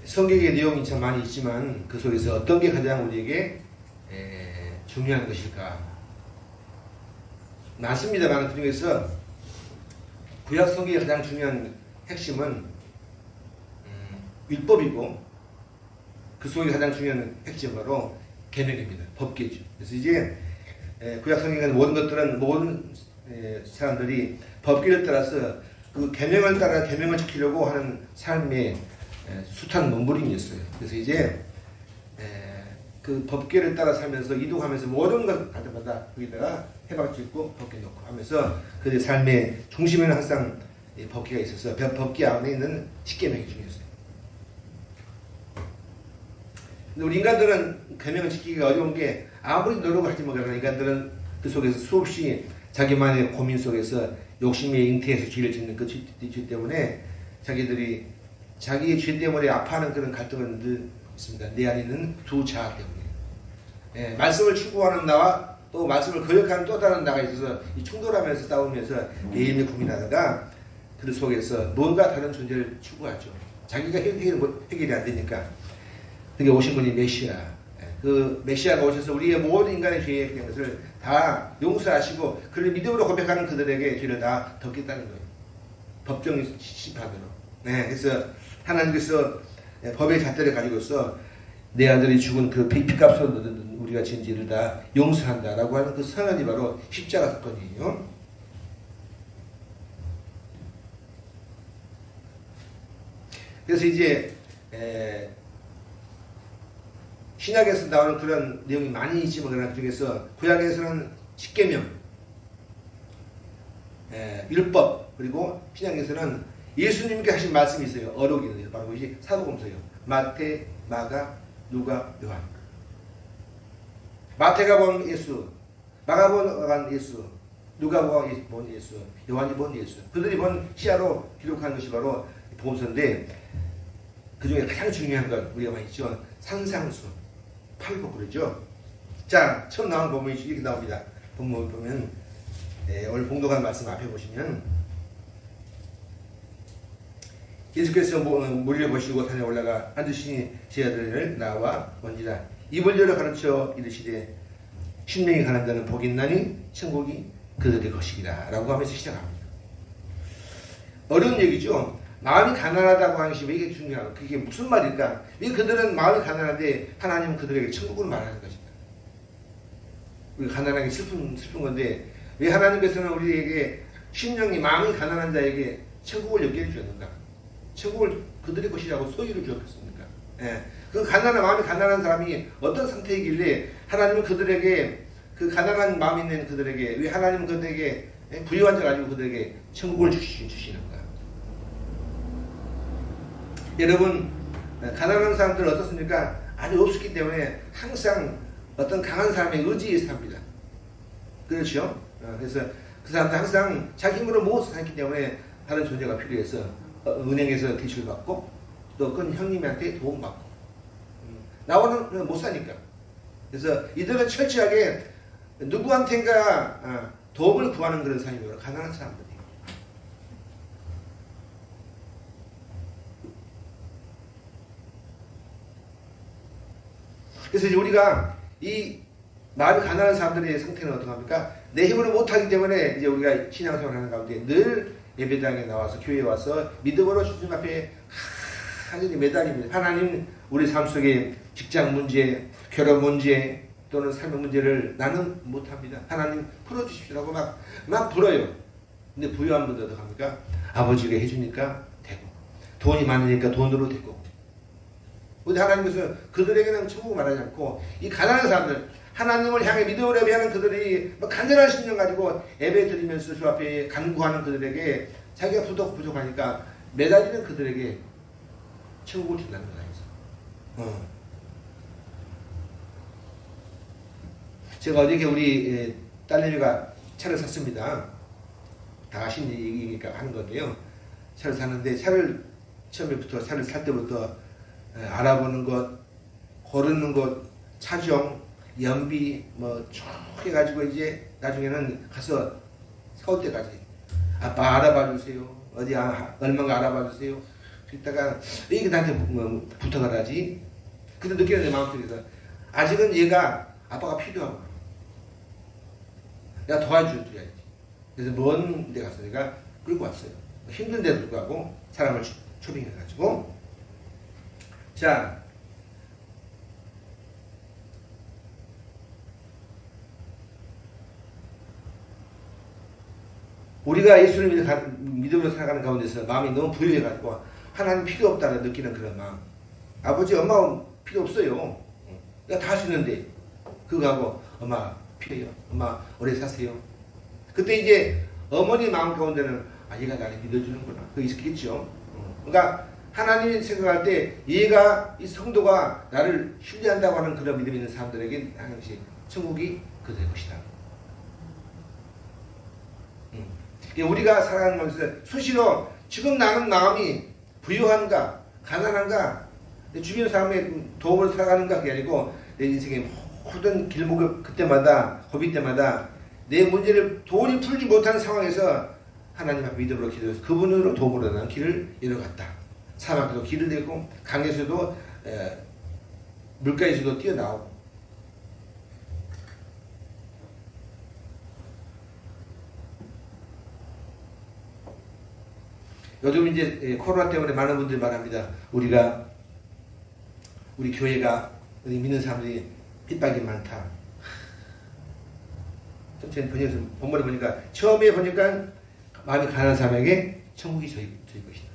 성경의 내용이 참 많이 있지만 그 속에서 어떤 게 가장 우리에게 중요한 것일까? 많습니다만 그 중에서 구약 성경의 가장 중요한 핵심은 율법이고 그 속에 가장 중요한 핵심은 바로 계명입니다. 법계죠. 그래서 이제 구약 성경의 모든 것들은 모든 사람들이 법계를 따라서 그 계명을 따라 계명을 지키려고 하는 삶의 숱한 몸부림이었어요. 그래서 이제 그 법계를 따라 살면서 이동하면서 모든 것 갈 때마다 거기다가 해박 짓고 법계 놓고 하면서 그들의 삶의 중심에는 항상 법계가 있어서 법계 안에 있는 십계명이 중요했어요. 근데 우리 인간들은 계명을 지키기가 어려운 게 아무리 노력을 하지 못하면 인간들은 그 속에서 수없이 자기만의 고민 속에서 욕심에 잉태해서 죄를 짓는 그 죄 때문에 자기들이 자기의 죄 때문에 아파하는 그런 갈등은 늘 있습니다. 내 안에 있는 두 자아 때문에. 말씀을 추구하는 나와 또 말씀을 거역하는 또 다른 나가 있어서 이 충돌하면서 싸우면서 매일매일 고민하다가 그 속에서 뭔가 다른 존재를 추구하죠. 자기가 해결이 안 되니까. 그게 오신 분이 메시아. 그 메시아가 오셔서 우리의 모든 인간의 죄에 대한 것을 다 용서하시고 그를 믿음으로 고백하는 그들에게 죄를 다 덮겠다는 거예요. 법정 심판으로. 그래서 하나님께서 법의 잣대를 가지고서 내 아들이 죽은 그 피값으로 우리가 지은 죄를 다 용서한다라고 하는 그 선언이 바로 십자가 사건이에요. 그래서 이제 신약에서 나오는 그런 내용이 많이 있지만 그러나 그중에서 구약에서는 십계명, 율법, 그리고 신약에서는 예수님께 하신 말씀이 있어요. 어록이 있어요. 바로 이것이 사도공서예요. 마태, 마가, 누가, 요한. 마태가 본 예수, 마가가 본 예수, 누가가 본 예수, 요한이 본 예수. 그들이 본 시야로 기록한 것이 바로 복음서인데 그 중에 가장 중요한 건 우리가 많이 있죠. 산상수, 팔복 그러죠. 자, 처음 나온 본문이 이렇게 나옵니다. 본문을 보면 오늘 봉독한 말씀 앞에 보시면 예수께서 물려 보시고 산에 올라가 앉으시니 제 아들을 나와 먼지라 입을 열어 가르쳐 이르시되 심령이 가난한 자는 복이 있나니 천국이 그들의 것이라 라고 하면서 시작합니다. 어려운 얘기죠. 마음이 가난하다고 하는 것이 왜 이게 중요하고 그게 무슨 말일까? 왜 그들은 마음이 가난한데 하나님은 그들에게 천국을 말하는 것인가? 우리 가난하게 슬픈 건데 왜 하나님께서는 우리에게 심령이 마음이 가난한 자에게 천국을 엽게 주었는가? 천국을 그들의 것이라고 소유를 주었겠습니까? 그 마음이 가난한 사람이 어떤 상태이길래 하나님은 그들에게 그 가난한 마음이 있는 그들에게 왜 하나님은 그들에게 부유한 자 가지고 그들에게 천국을 주시는가? 여러분 가난한 사람들은 어떻습니까? 아주 없었기 때문에 항상 어떤 강한 사람의 의지에 삽니다. 그렇죠? 그래서 그 사람들 항상 자기 힘으로 모아서 살기 때문에 다른 존재가 필요해서 은행에서 대출 받고 또 큰 형님한테 도움 받고 나오는 못 사니까. 그래서 이들은 철저하게 누구한테인가 도움을 구하는 그런 사람이 바로 가난한 사람들이에요. 그래서 이제 우리가 이 마음이 가난한 사람들의 상태는 어떡합니까? 내 힘으로 못하기 때문에 이제 우리가 신앙생활 하는 가운데 늘 예배당에 나와서 교회에 와서 믿음으로 주님 앞에 하늘이 매달립니다. 하나님 우리 삶 속에 직장 문제, 결혼 문제 또는 삶의 문제를 나는 못합니다. 하나님 풀어주십시오라고 막 불어요. 근데 부유한 분들 어떡합니까? 아버지가 해주니까 되고 돈이 많으니까 돈으로 되고 근데 하나님께서 그들에게는 천국을 말하지 않고 이 가난한 사람들 하나님을 향해 믿음으로 예배하는 그들이 간절한 심령 가지고 예배 드리면서 주 앞에 간구하는 그들에게 자기가 부족하니까 매달리는 그들에게 천국을 준다는 거다. 제가 어저께 우리 딸내미가 차를 샀습니다. 다 아시는 얘기니까 하는 건데요. 차를 샀는데 처음에부터 차를 살 때부터 알아보는 것, 고르는 것, 차종, 연비 쭉 해가지고 이제 나중에는 가서 사올 때까지 아빠 알아봐 주세요. 어디 얼마가 알아봐 주세요. 그랬다가 왜 이게 나한테 뭐 부탁을 하지? 근데 느끼는 내 마음속에서 아직은 얘가 아빠가 필요하고 내가 도와줘야지. 그래서 먼 데 가서 내가 끌고 왔어요. 힘든데도 불구하고 사람을 초빙해가지고. 자, 우리가 예수를 믿음으로 살아가는 가운데서 마음이 너무 부유해가지고 하나님 필요 없다는 느끼는 그런 마음. 아버지, 엄마 필요 없어요. 내가 다 할 수 있는데 그거하고 엄마 필요해요. 엄마 오래 사세요. 그때 이제 어머니 마음 가운데는 얘가 나를 믿어주는구나. 그게 있겠죠. 그러니까 하나님이 생각할 때 얘가 이 성도가 나를 신뢰한다고 하는 그런 믿음이 있는 사람들에게 하는 것이 천국이 그될 것이다. 우리가 살아가는 것에서 수시로 지금 나는 마음이 부유한가 가난한가 내 주변 사람의 도움을 살아가는가 그게 아니고 내 인생의 모든 길목을 그때마다 고비 때마다 내 문제를 도저히 풀지 못하는 상황에서 하나님 앞에 믿음으로 기도해서 그분으로 도움으로 나는 길을 이뤄갔다. 사막에도 길을 내고 강에서도 물가에서도 뛰어나오고 요즘 이제 코로나 때문에 많은 분들이 말합니다. 우리 교회가 우리 믿는 사람들이 핍박이 많다. 전체 번역에서 본문에 보니까 처음에 보니까 마음이 가난한 사람에게 천국이 저희 것이다.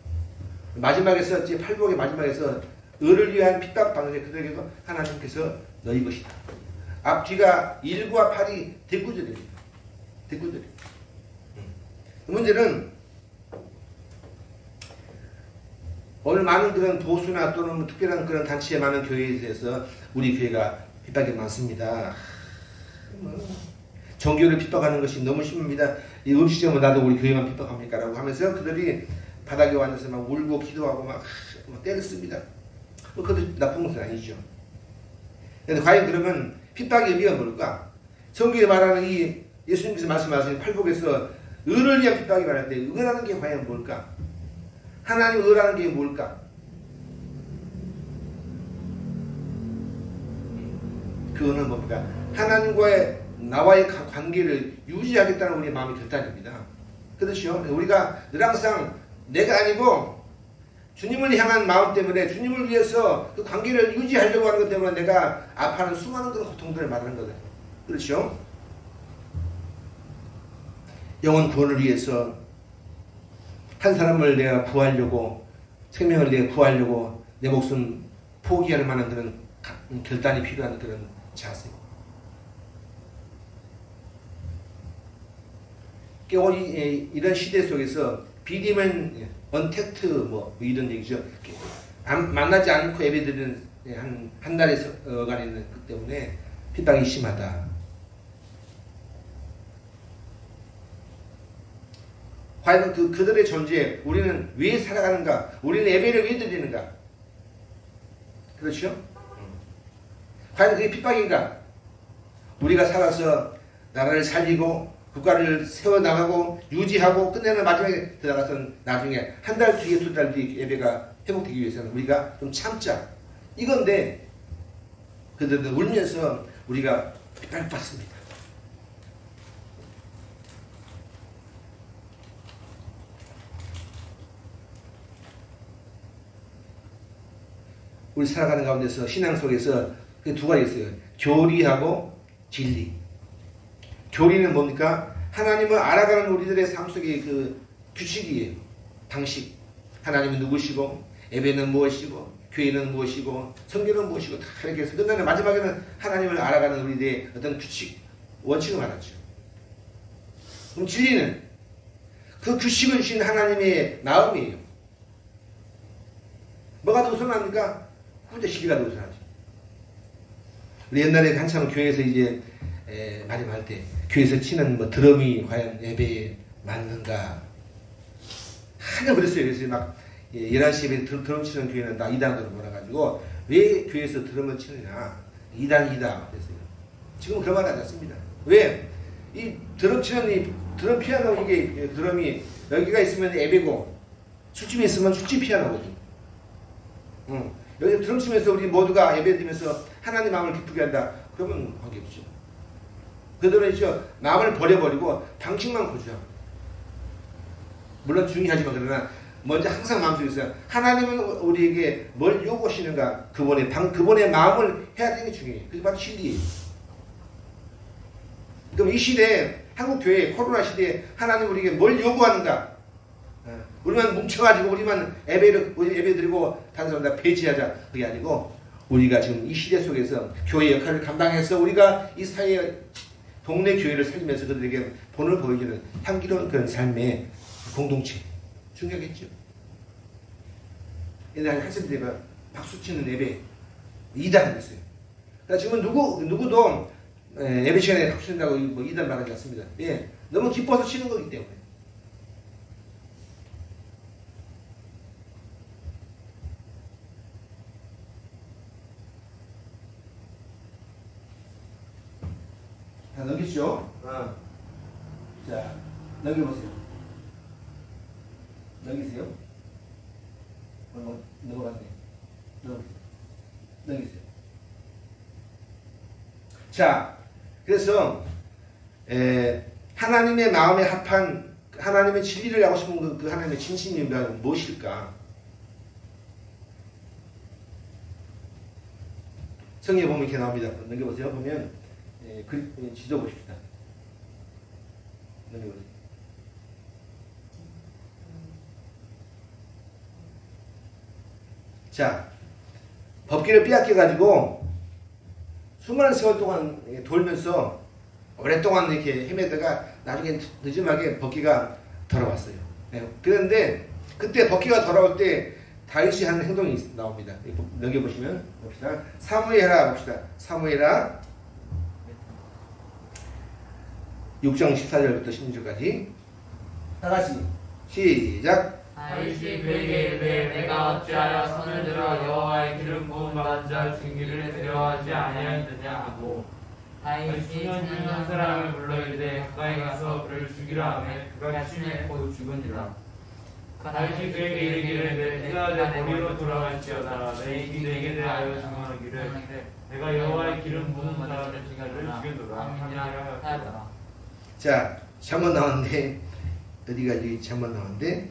마지막에서 이제 팔복의 마지막에서 의를 위한 핍박 방송에 그들에게도 하나님께서 너희 것이다. 앞뒤가 1과 8이 대구절입니다. 대구절. 문제는 오늘 많은 그런 보수나 또는 특별한 그런 단체에 많은 교회에 대해서 우리 교회가 핍박이 많습니다. 종교를 핍박하는 것이 너무 심합니다. 이 음식점은 나도 우리 교회만 핍박합니까? 라고 하면서 그들이 바닥에 앉아서 막 울고 기도하고 막 때렸습니다. 그것도 나쁜 것은 아니죠. 그런데 과연 그러면 핍박의 의미가 뭘까? 성경에 말하는 이 예수님께서 말씀하신 팔복에서 의를 위한 핍박이 말할 때 의라는 게 과연 뭘까? 하나님 의라는 게 뭘까? 그거는 뭡니까? 하나님과의 나와의 관계를 유지하겠다는 우리의 마음의 결단입니다. 그렇죠? 우리가 늘 항상 내가 아니고 주님을 향한 마음 때문에 주님을 위해서 그 관계를 유지하려고 하는 것 때문에 내가 아파하는 수많은 그런 고통들을 말하는 거예요. 그렇죠? 영혼 구원을 위해서 한 사람을 내가 구하려고 생명을 내가 구하려고 내 목숨 포기할 만한 그런 결단이 필요한 그런 자세. 이런 시대 속에서 비디맨 언택트 뭐 이런 얘기죠. 만나지 않고 예배드리는 한 달에 어간에 있는 그 때문에 핍박이 심하다. 과연 그들의 존재, 우리는 왜 살아가는가? 우리는 예배를 왜 드리는가? 그렇죠? 과연 그게 핍박인가? 우리가 살아서 나라를 살리고 국가를 세워나가고 유지하고 끝내는 마지막에 들어가서는 나중에 한 달 뒤에 두 달 뒤에 예배가 회복되기 위해서는 우리가 좀 참자. 이건데 그들도 울면서 우리가 핍박받습니다. 우리 살아가는 가운데서 신앙 속에서 그 두 가지 있어요. 교리하고 진리. 교리는 뭡니까? 하나님을 알아가는 우리들의 삶 속의 그 규칙이에요. 방식. 하나님은 누구시고, 예배는 무엇이고, 교회는 무엇이고, 성경은 무엇이고, 다 이렇게 해서 끝나는 마지막에는 하나님을 알아가는 우리들의 어떤 규칙, 원칙을 말하죠. 그럼 진리는 그 규칙을 주신 하나님의 마음이에요. 뭐가 더 우선합니까? 혼자 시기가 더 우선하죠. 우리 옛날에 한참 교회에서 이제 마련할 때 교회에서 치는 뭐 드럼이 과연 예배에 맞는가 하냐 그랬어요. 그래서 막 11시 예배 드럼 치는 교회는 나 이단으로 몰아가지고 왜 교회에서 드럼을 치느냐 이단이다 그랬어요. 지금은 그런 말 하지 않습니다. 왜? 이 드럼 치는 이 드럼 피아노 이게 드럼이 여기가 있으면 예배고 술집에 있으면 술집 피아노거든요. 여기서 드럼치면서 우리 모두가 예배드리면서 하나님 마음을 기쁘게 한다. 그러면 관계없죠. 그대로 있죠. 마음을 버려버리고 당신만 고주하고. 물론 중요하지만 그러나 먼저 항상 마음속에 있어요. 하나님은 우리에게 뭘 요구하시는가? 그분의 마음을 해야 되는 게 중요해요. 그게 바로 진리예요. 그럼 이 시대에 한국교회 코로나 시대에 하나님 우리에게 뭘 요구하는가? 우리만 뭉쳐가지고 우리만 예배 드리고 다른 사람 다 배제하자. 그게 아니고 우리가 지금 이 시대 속에서 교회 역할을 감당해서 우리가 이 사회 동네 교회를 살리면서 그들에게 본을 보여주는 향기로운 그런 삶의 공동체 중요하겠죠. 옛날에 학생들이 박수치는 예배 2단 했어요. 그러니까 지금은 누구도 예배 시간에 박수 친다고 뭐 2단 말하지 않습니다. 예, 너무 기뻐서 치는 거기 때문에. 자, 넘기시죠. 자, 넘겨보세요. 넘기세요. 넘어갔네. 넘기세요. 자, 그래서 하나님의 마음에 합한 하나님의 진리를 하고 싶은 그 하나님의 진심이 무엇일까? 성경에 보면 이렇게 나옵니다. 넘겨보세요. 보면 지도 보십시다. 넘겨보세요. 자, 법궤를 빼앗겨가지고 수많은 세월 동안 돌면서 오랫동안 이렇게 헤매다가 나중에 늦음하게 법궤가 돌아왔어요. 그런데 그때 법궤가 돌아올 때 다윗이 하는 행동이 나옵니다. 넘겨보시면 봅시다. 사무엘하 봅시다. 사무엘하 6장 14절부터 16절까지 다같이 시작. 다윗이 그에게 이르되 내가 어찌하여 손을 들어 여호와의 기름 부음 받은 자 중기를 데려가지 아니하였느냐 하고 다윗이 찾는 한 사람을 불러 이르되 가까이 가서 그를 죽이라 하며 그가 침에 곧 죽으니라. 다윗이 그에게 이르기를 내가 내 머리로 돌아갈지어다 내 입이 내게 대하여 증언하기를 내가 여호와의 기름 부음 받은 자를 죽여도다 함이라 하였다. 자, 잘못 나왔는데 어디가 여기 잘못 나왔는데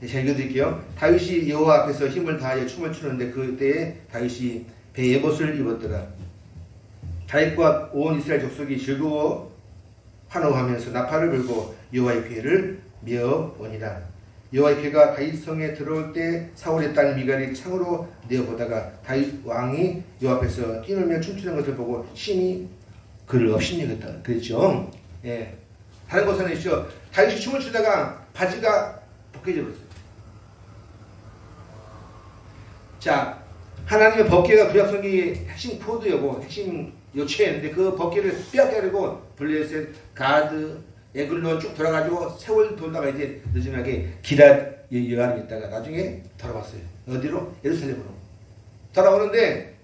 제가 읽어드릴게요. 다윗이 여호와 앞에서 힘을 다하여 춤을 추는데 그때에 다윗이 베옷을 입었더라. 다윗과 온 이스라엘 족속이 즐거워 환호하면서 나팔을 불고 여호와의 괴를 메어오니라. 여호와의 괴가 다윗 성에 들어올 때 사울의 딸 미갈이 창으로 내어보다가 다윗 왕이 여호와 앞에서 뛰놀며 춤추는 것을 보고 심히 그를 업신여겼다. 그랬죠. 예. 다른 곳에는 있죠. 다윗이 춤을 추다가 바지가 벗겨져 버렸어요. 자, 하나님의 법궤가 구약성경의 핵심 코드였고 핵심 요체였는데 그 법궤를 빼앗기려고 블레셋, 가드, 에글론 쭉 돌아가지고 세월 돌다가 이제 늦음하게 기랏 여아름에 있다가 나중에 돌아왔어요. 어디로? 예루살렘으로 돌아오는데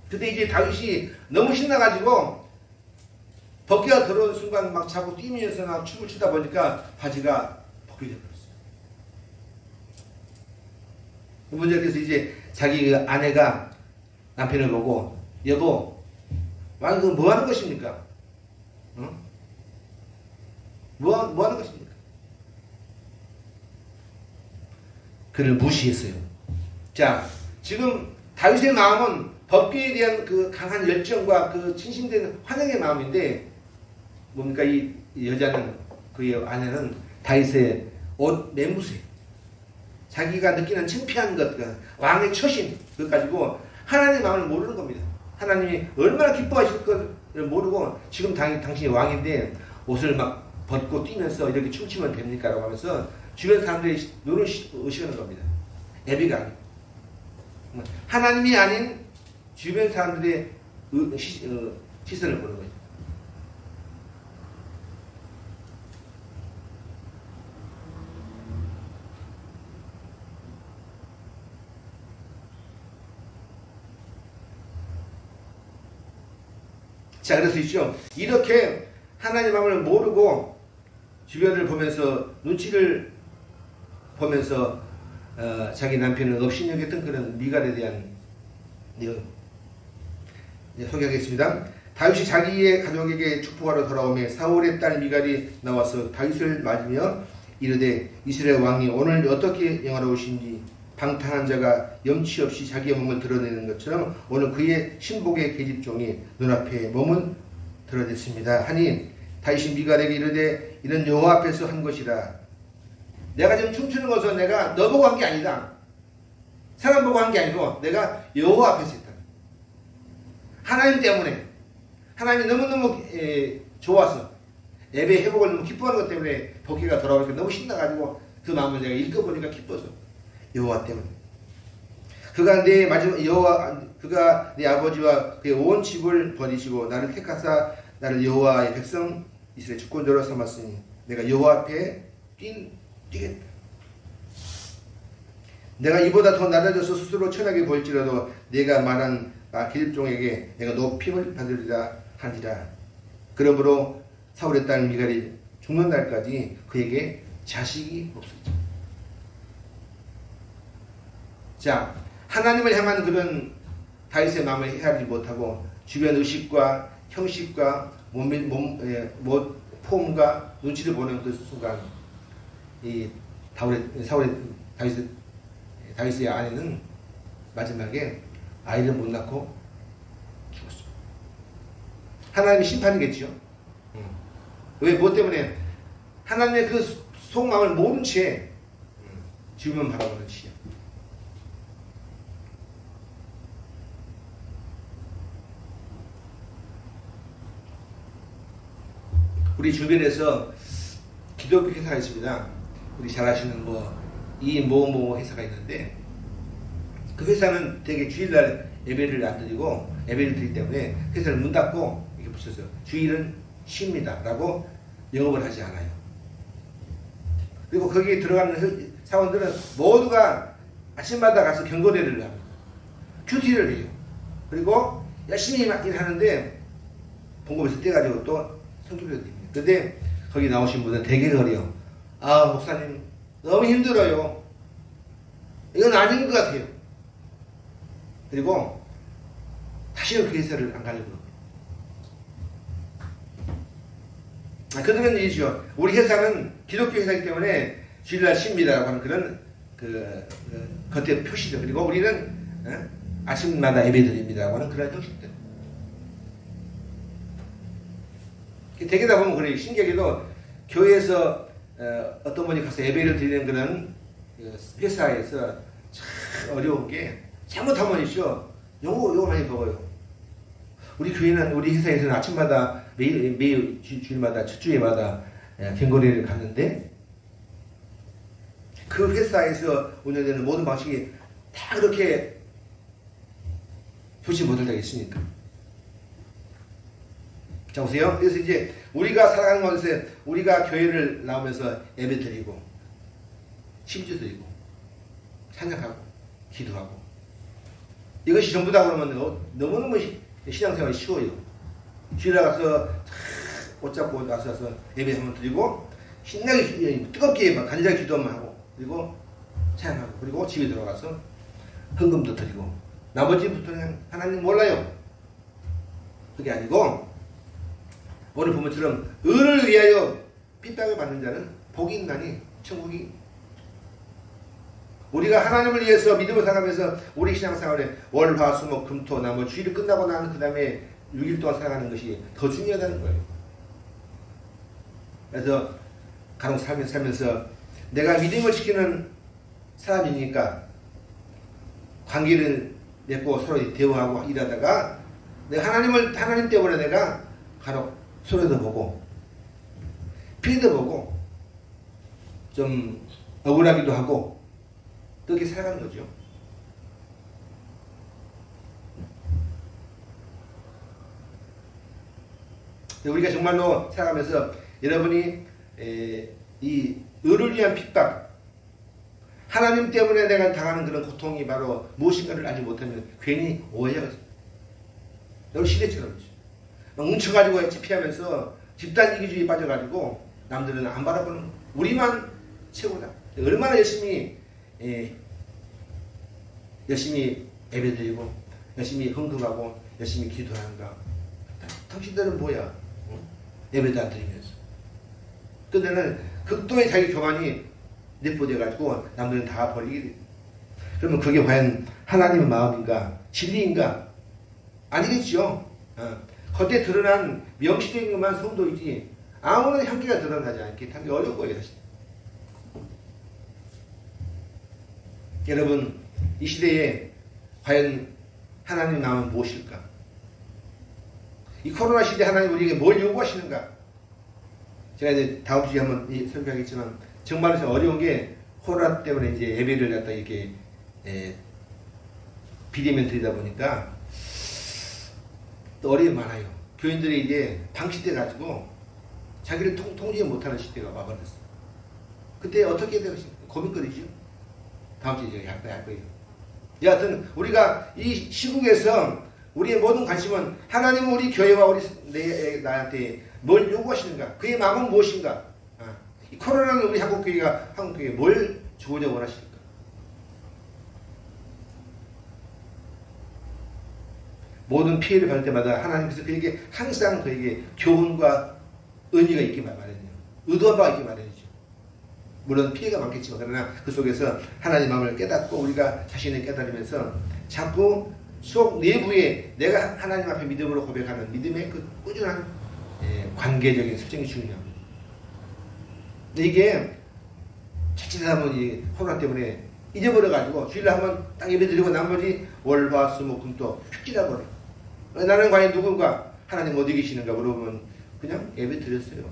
그때 이제 다윗이 너무 신나가지고 법궤가 들어온 순간 막 자꾸 뛰면서 막 춤을 추다 보니까 바지가 벗겨져 버렸어요. 문제에서 이제 자기 아내가 남편을 보고 여보, 왕이 그 뭐 하는 것입니까? 뭐 하는 것입니까? 그를 무시했어요. 자, 지금 다윗의 마음은 법궤에 대한 그 강한 열정과 그 진심된 환영의 마음인데 뭡니까? 이 여자는 그의 아내는 다윗의 옷 매무새, 자기가 느끼는 창피한 것, 왕의 처신 그것 가지고 하나님의 마음을 모르는 겁니다. 하나님이 얼마나 기뻐하실 것을 모르고 지금 당신이 왕인데 옷을 막 벗고 뛰면서 이렇게 춤추면 됩니까? 라고 하면서 주변 사람들이 눈을 의식하는 겁니다. 애비가 아니고 하나님이 아닌 주변 사람들의 시선을 보는 거죠. 자, 그래서 있죠. 이렇게 하나님 마음을 모르고 주변을 보면서 눈치를 보면서 자기 남편을 업신여겼던 그런 미갈에 대한 내용 소개하겠습니다. 다윗이 자기의 가족에게 축복하러 돌아오며 사울의 딸 미갈이 나와서 다윗을 맞으며 이르되 이스라엘 왕이 오늘 어떻게 영화로우신지 방탕한 자가 염치 없이 자기의 몸을 드러내는 것처럼 오늘 그의 신복의 계집종이 눈앞에 몸을 드러냈습니다. 하니 다윗이 미갈에게 이르되 이는 여호와 앞에서 한 것이라. 내가 지금 춤추는 것은 내가 너 보고 한 게 아니다. 사람 보고 한 게 아니고 내가 여호와 앞에서 했다. 하나님 때문에 하나님이 너무너무 좋아서 예배 회복을 너무 기뻐하는 것 때문에 복귀가 돌아오니까 너무 신나가지고 그 마음을 내가 읽어보니까 기뻐서 여호와 때문에 그가 내 마지막 여호와 그가 내 아버지와 그의 온 집을 버리시고 나를 택하사 나를 여호와의 백성 이스라엘 주권자로 삼았으니 내가 여호와 앞에 뛰겠다. 내가 이보다 더 낮아져서 스스로 천하게 보일지라도 내가 말한 계집종에게 내가 높임을 받으리라 하니라. 그러므로 사울의 딸 미갈이 죽는 날까지 그에게 자식이 없었죠. 자, 하나님을 향한 그런 다윗의 마음을 헤아리지 못하고 주변 의식과 형식과 폼과 눈치를 보는 그 순간 이 다윗의 아내는 마지막에 아이를 못 낳고 죽었어요. 하나님의 심판이겠죠. 왜? 뭐 때문에? 하나님의 그 속마음을 모른 채 주변만 바라보는 채. 우리 주변에서 기독교 회사가 있습니다. 우리 잘 아시는 뭐 회사가 있는데 그 회사는 되게 주일날 예배를 안 드리고 예배를 드리기 때문에 회사를 문 닫고 이렇게 붙였어요. 주일은 쉽니다 라고 영업을 하지 않아요. 그리고 거기에 들어가는 사원들은 모두가 아침마다 가서 경고대를 합니다. 큐티를 해요. 그리고 열심히 일하는데 봉급에서 떼가지고 또 성격을 드립니다. 근데 거기 나오신 분은 되게 그래요. 아, 목사님 너무 힘들어요. 이건 아닌 것 같아요. 그리고 다시는 그 회사를 안 가려고 그럽니다. 그들은 이죠. 우리 회사는 기독교 회사이기 때문에 주일날 쉽니다라고 하는 그런 겉에 표시죠. 그리고 우리는 아침마다 예배 드립니다라고 하는 그런 형식들. 대개다 보면 그래요. 신기하게도 교회에서 어떤 분이 가서 예배를 드리는 그런 회사에서 참 어려운 게 잘못하면 있죠. 요거 많이 먹어요. 우리 교회는 우리 회사에서는 아침마다 매일 주일마다 첫 주에마다 경거리를 갔는데 그 회사에서 운영되는 모든 방식이 다 그렇게 좋지 못할 때가 있으니까. 자, 보세요. 그래서 이제 우리가 살아가는 것에 우리가 교회를 나오면서 예배 드리고, 심주 드리고, 찬양하고, 기도하고. 이것이 전부다 그러면 너무너무 신앙생활이 쉬워요. 주일에 가서 옷 잡고 나서서 예배 한번 드리고, 신나게, 뜨겁게 막 간절하게 기도만 하고, 그리고 찬양하고, 그리고 집에 들어가서 헌금도 드리고, 나머지부터는 하나님 몰라요. 그게 아니고, 오늘 본문처럼 의를 위하여 핍박을 받는 자는 복이 있나니 천국이. 우리가 하나님을 위해서 믿음을 살아가면서 우리 신앙생활에 월, 화, 수, 목, 금, 토, 나무 주일이 끝나고 나는 그 다음에 6일 동안 살아가는 것이 더 중요하다는 거예요. 그래서 간혹 살면서 내가 믿음을 지키는 사람이니까 관계를 맺고 서로 대화하고 일하다가 내가 하나님 때문에 내가 간혹 손해도 보고 피해도 보고 좀 억울하기도 하고 그렇게 살아가는 거죠. 우리가 정말로 살아가면서 여러분이 이 의를 위한 핍박, 하나님 때문에 내가 당하는 그런 고통이 바로 무엇인가를 알지 못하면 괜히 오해가 있어요. 여러분 시대처럼이죠. 뭉쳐가지고 피하면서 집단 이기주의에 빠져가지고 남들은 안 바라보는 우리만 최고다. 얼마나 열심히 열심히 예배드리고 열심히 헌금하고 열심히 기도하는가? 당신들은 뭐야? 예배도 안 드리면서. 그때는 극도의 자기 교만이 내포돼가지고 남들은 다 버리게 돼. 그러면 그게 과연 하나님의 마음인가? 진리인가? 아니겠죠. 겉에 드러난 명시적인 것만 성도이지 아무런 향기가 드러나지 않게 하기 어려운 거예요. 사실. 여러분, 이 시대에 과연 하나님의 마음은 무엇일까? 이 코로나 시대 하나님 우리에게 뭘 요구하시는가? 제가 이제 다음 주에 한번 설명하겠지만 정말 어려운 게 코로나 때문에 이제 예배를 갖다 이렇게 비대면 드리다 보니까 또 어려움이 많아요. 교인들이 이제 방치돼 가지고 자기를 통제 못하는 시대가 와버렸어. 그때 어떻게 해야 되겠습니까? 고민거리죠. 다음 주에 제가 할 거예요. 여하튼 우리가 이 시국에서 우리의 모든 관심은 하나님은 우리 교회와 우리 나한테 뭘 요구하시는가? 그의 마음은 무엇인가? 이 코로나는 우리 한국교회에 뭘 주고자 원하실까? 모든 피해를 받을 때마다 하나님께서 그에게 항상 그에게 교훈과 은혜가 있기 마련이에요. 의도한 바가 있기 마련이죠. 물론 피해가 많겠지만 그러나 그 속에서 하나님 마음을 깨닫고 우리가 자신을 깨달으면서 자꾸 속 내부에 내가 하나님 앞에 믿음으로 고백하는 믿음의 그 꾸준한 관계적인 설정이 중요합니다. 근데 이게 자칫하면 이 코로나 때문에 잊어버려가지고 주일날 한번 딱 예배드리고 나머지 월, 화, 수, 목, 금 또 휙 지나버려. 나는 과연 누군가 하나님 어디 계시는가 물어보면 그냥 예배 드렸어요.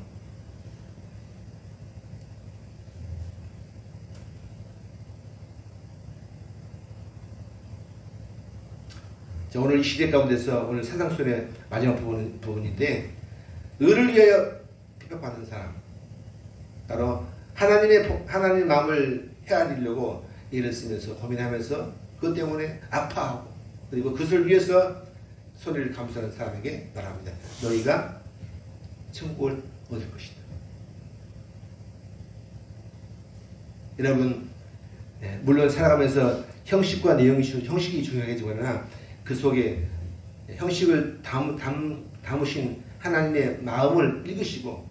자, 오늘 이 시대 가운데서 오늘 사상수련의 마지막 부분인데 의를 위하여 핍박받는 사람 바로 하나님의 마음을 헤아리려고 애를 쓰면서 고민하면서 그것 때문에 아파하고 그리고 그것을 위해서 소리를 감수하는 사람에게 말합니다. 너희가 천국을 얻을 것이다. 여러분 물론 살아가면서 형식과 형식이 중요하겠지만 그 속에 형식을 담으신 하나님의 마음을 읽으시고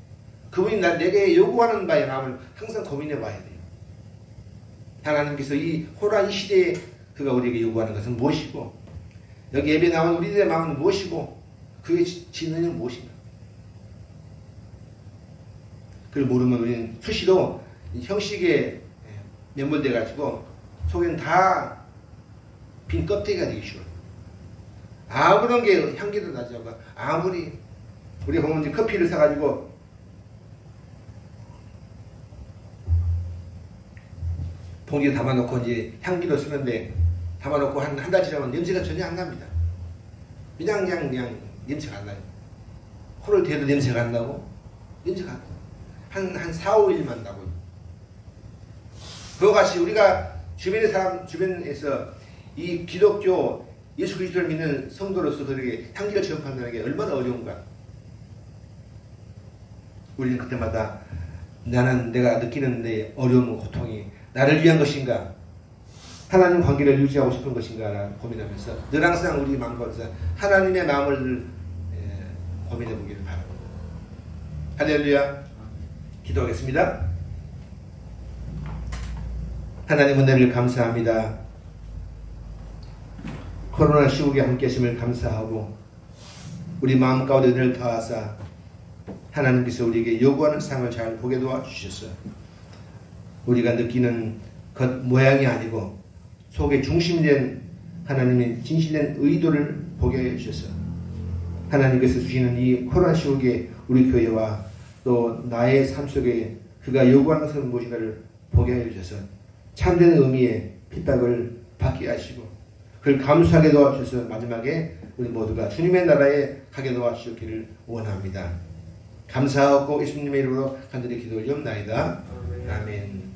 그분이 내게 요구하는 바의 마음을 항상 고민해 봐야 돼요. 하나님께서 이 호라 이 시대에 그가 우리에게 요구하는 것은 무엇이고 여기 예배 나온 우리들의 마음은 무엇이고 그의 진리는 무엇인가. 그걸 모르면 우리는 수시로 형식에 매몰돼 가지고 속에는 다 빈 껍데기가 되기 쉬워요. 아무런 게 향기도 나지 않고 아무리 우리가 보면 이제 커피를 사가지고 봉지에 담아놓고 이제 향기로 쓰는데 담아놓고 한 달 지나면 냄새가 전혀 안 납니다. 그냥 냄새가 안 나요. 코를 대도 냄새가 안 나고 냄새가 안 나요. 한 4, 5일만 나고요. 그와 같이 우리가 주변에서 이 기독교 예수 그리스도를 믿는 성도로서 그에게 향기를 전파한다는 게 얼마나 어려운가. 우리는 그때마다 내가 느끼는 내 어려움, 고통이 나를 위한 것인가? 하나님 관계를 유지하고 싶은 것인가? 고민하면서 늘 항상 우리 마음 가운데서 하나님의 마음을 고민해 보기를 바랍니다. 할렐루야. 기도하겠습니다. 하나님 은혜를 감사합니다. 코로나 시국에 함께 하심을 감사하고 우리 마음 가운데 늘 더하사 하나님께서 우리에게 요구하는 삶을 잘 보게 도와주셨어요. 우리가 느끼는 것 모양이 아니고 속에 중심이 된 하나님의 진실된 의도를 보게 해주셔서 하나님께서 주시는 이 코로나 시국에 우리 교회와 또 나의 삶 속에 그가 요구하는 것은 무엇인가를 보게 해주셔서 참된 의미의 핍박을 받게 하시고 그걸 감수하게 도와주셔서 마지막에 우리 모두가 주님의 나라에 가게 도와주시기를 원합니다. 감사하고 예수님의 이름으로 간절히 기도 올리옵나이다. 아멘.